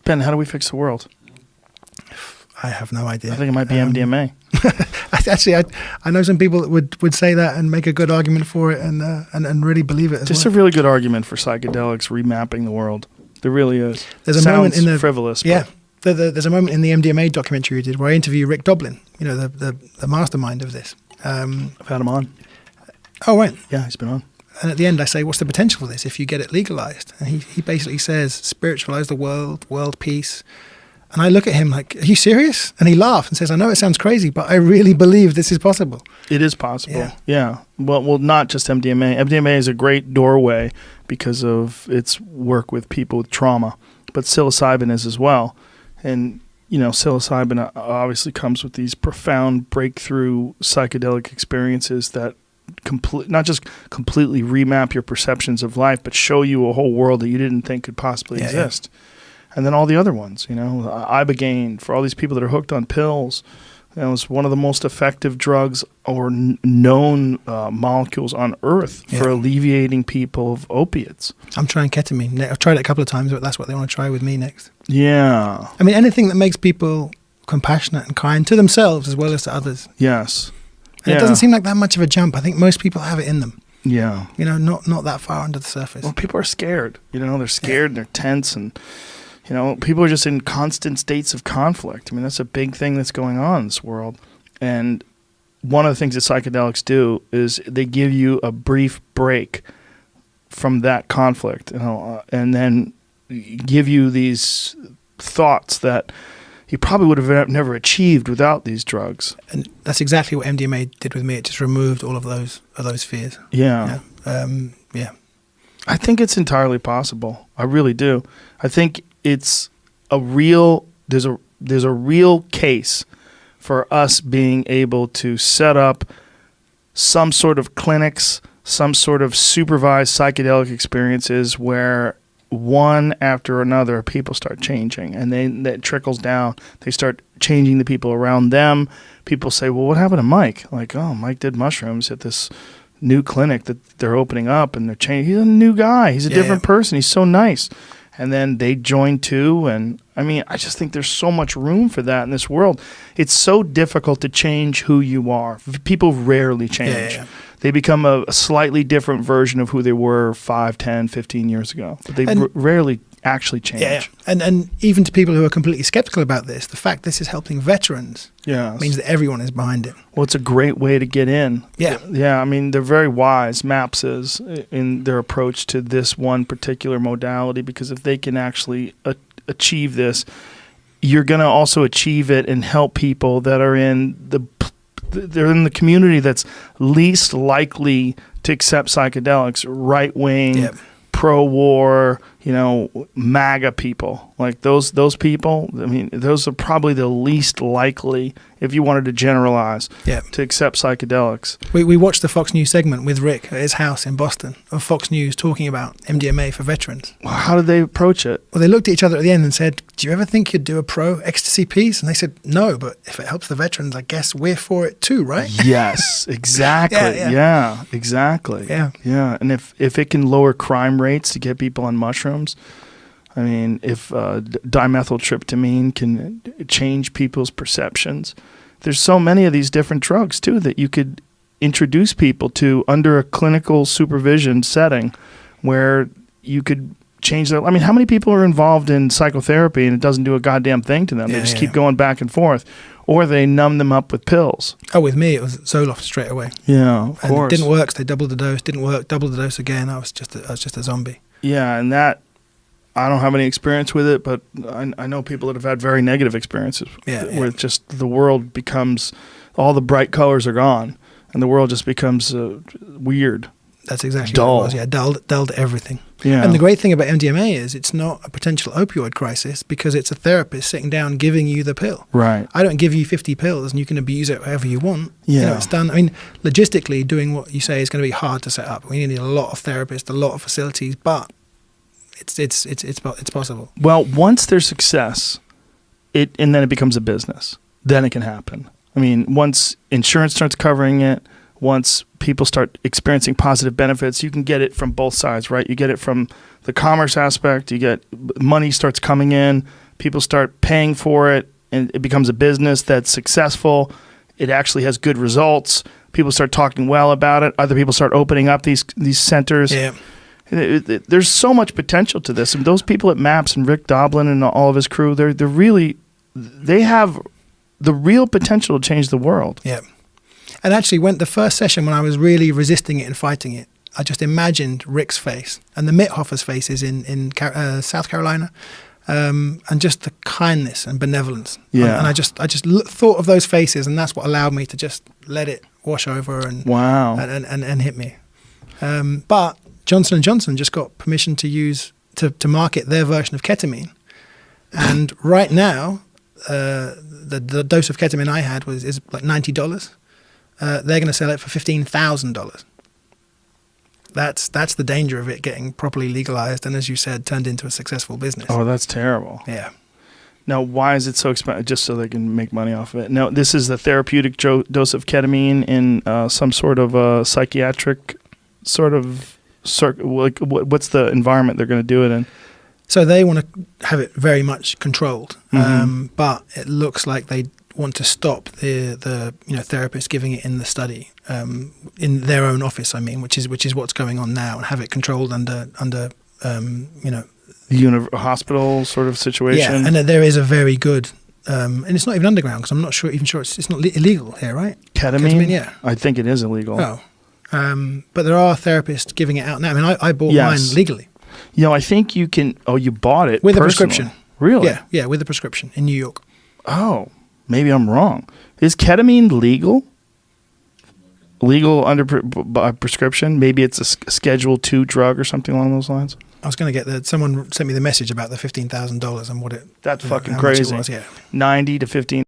Ben, how do we fix the world? I have no idea. I think it might be MDMA. I know some people that would say that and make a good argument for it and really believe it as Just well. a really good argument for psychedelics remapping the world. There really is. There's a Sounds moment in the frivolous. Yeah. There's a moment in the MDMA documentary you did where I interview Rick Doblin, the mastermind of this. I've had him on. Oh, right. Yeah, he's been on. And at the end I say, what's the potential for this if you get it legalized? And he basically says, spiritualize the world peace. And I look at him like, are you serious? And he laughs and says, I know it sounds crazy, but I really believe this is possible. It is possible. Yeah. Well, not just MDMA. MDMA is a great doorway because of its work with people with trauma, but psilocybin is as well. And, psilocybin obviously comes with these profound breakthrough psychedelic experiences that not just completely remap your perceptions of life, but show you a whole world that you didn't think could possibly exist. Yeah. And then all the other ones, Ibogaine, for all these people that are hooked on pills, it's one of the most effective drugs or known molecules on Earth for alleviating people of opiates. I'm trying ketamine. I've tried it a couple of times, but that's what they want to try with me next. Yeah. I mean, anything that makes people compassionate and kind to themselves as well as to others. Yes. And it doesn't seem like that much of a jump. I think most people have it in them. Yeah. Not that far under the surface. Well, people are scared. They're scared and they're tense and... people are just in constant states of conflict. I mean, that's a big thing that's going on in this world. And one of the things that psychedelics do is they give you a brief break from that conflict, and then give you these thoughts that you probably would have never achieved without these drugs. And that's exactly what MDMA did with me. It just removed all of those fears. Yeah. I think it's entirely possible. I really do. I think it's there's a real case for us being able to set up some sort of clinics, some sort of supervised psychedelic experiences where one after another people start changing, and then that trickles down. They start changing the people around them. People say, well, what happened to Mike? Like, oh, Mike did mushrooms at this new clinic that they're opening up, and they're changing. He's a new guy. He's a different person. He's so nice. And then they join too. And I mean, I just think there's so much room for that in this world. It's so difficult to change who you are. People rarely change. Yeah. They become a slightly different version of who they were 5, 10, 15 years ago. But they rarely actually change. Yeah. And even to people who are completely skeptical about this, the fact this is helping veterans means that everyone is behind it. Well, it's a great way to get in. Yeah. Yeah, I mean, they're very wise, MAPS is, in their approach to this one particular modality, because if they can actually achieve this, you're going to also achieve it and help people that are in the community that's least likely to accept psychedelics, right-wing, pro-war, MAGA people. Like those people, I mean, those are probably the least likely, if you wanted to generalize, to accept psychedelics. We watched the Fox News segment with Rick at his house in Boston of Fox News talking about MDMA for veterans. Well, how did they approach it? Well, they looked at each other at the end and said, do you ever think you'd do a pro-ecstasy piece? And they said, no, but if it helps the veterans, I guess we're for it too, right? Yes, exactly. Yeah, exactly. Yeah. And if it can lower crime rates to get people on mushrooms, I mean, if dimethyltryptamine can change people's perceptions, there's so many of these different drugs, too, that you could introduce people to under a clinical supervision setting where you could change their... I mean, how many people are involved in psychotherapy and it doesn't do a goddamn thing to them? They just keep going back and forth. Or they numb them up with pills. Oh, with me, it was Zoloft straight away. Yeah, of course. It didn't work, so they doubled the dose. Didn't work, doubled the dose again. I was just a zombie. Yeah, and that... I don't have any experience with it, but I know people that have had very negative experiences where just the world becomes, all the bright colors are gone, and the world just becomes weird. That's exactly dull. What it was. Dulled everything. Yeah. And the great thing about MDMA is it's not a potential opioid crisis because it's a therapist sitting down giving you the pill. Right. I don't give you 50 pills and you can abuse it however you want. Yeah. It's done. I mean, logistically, doing what you say is going to be hard to set up. We need a lot of therapists, a lot of facilities, but it's possible. Well, once there's success, and then it becomes a business. Then it can happen. I mean, once insurance starts covering it, once people start experiencing positive benefits, you can get it from both sides, right? You get it from the commerce aspect. You get money starts coming in. People start paying for it, and it becomes a business that's successful. It actually has good results. People start talking well about it. Other people start opening up these centers. Yeah. There's so much potential to this. And those people at MAPS and Rick Doblin and all of his crew, they have the real potential to change the world. Yeah. And actually, the first session when I was really resisting it and fighting it, I just imagined Rick's face and the Mithoffers' faces in South Carolina, and just the kindness and benevolence. Yeah. And I just thought of those faces, and that's what allowed me to just let it wash over and wow and hit me. But Johnson & Johnson just got permission to market their version of ketamine, and right now the dose of ketamine I had is like $90. They're going to sell it for $15,000. That's the danger of it getting properly legalized and, as you said, turned into a successful business. Oh, that's terrible. Yeah. Now, why is it so expensive? Just so they can make money off of it. Now, this is the therapeutic dose of ketamine in some sort of psychiatric sort of like what's the environment they're going to do it in? So they want to have it very much controlled, Mm-hmm. but it looks like they want to stop the therapist giving it in the study, in their own office. I mean, which is what's going on now, and have it controlled under the hospital sort of situation. Yeah, and there is a very good, and it's not even underground because I'm not sure it's not illegal here, right? Ketamine, yeah, I think it is illegal. Oh, but there are therapists giving it out now. I mean, I bought mine legally. I think you can. Oh, you bought it with personally. a prescription. Really? Yeah, with a prescription in New York. Oh, maybe I'm wrong. Is ketamine legal? Legal under by prescription? Maybe it's a Schedule II drug or something along those lines. I was going to get someone sent me the message about the $15,000 and what it. That's fucking how much crazy. it was, yeah. 90 to 15.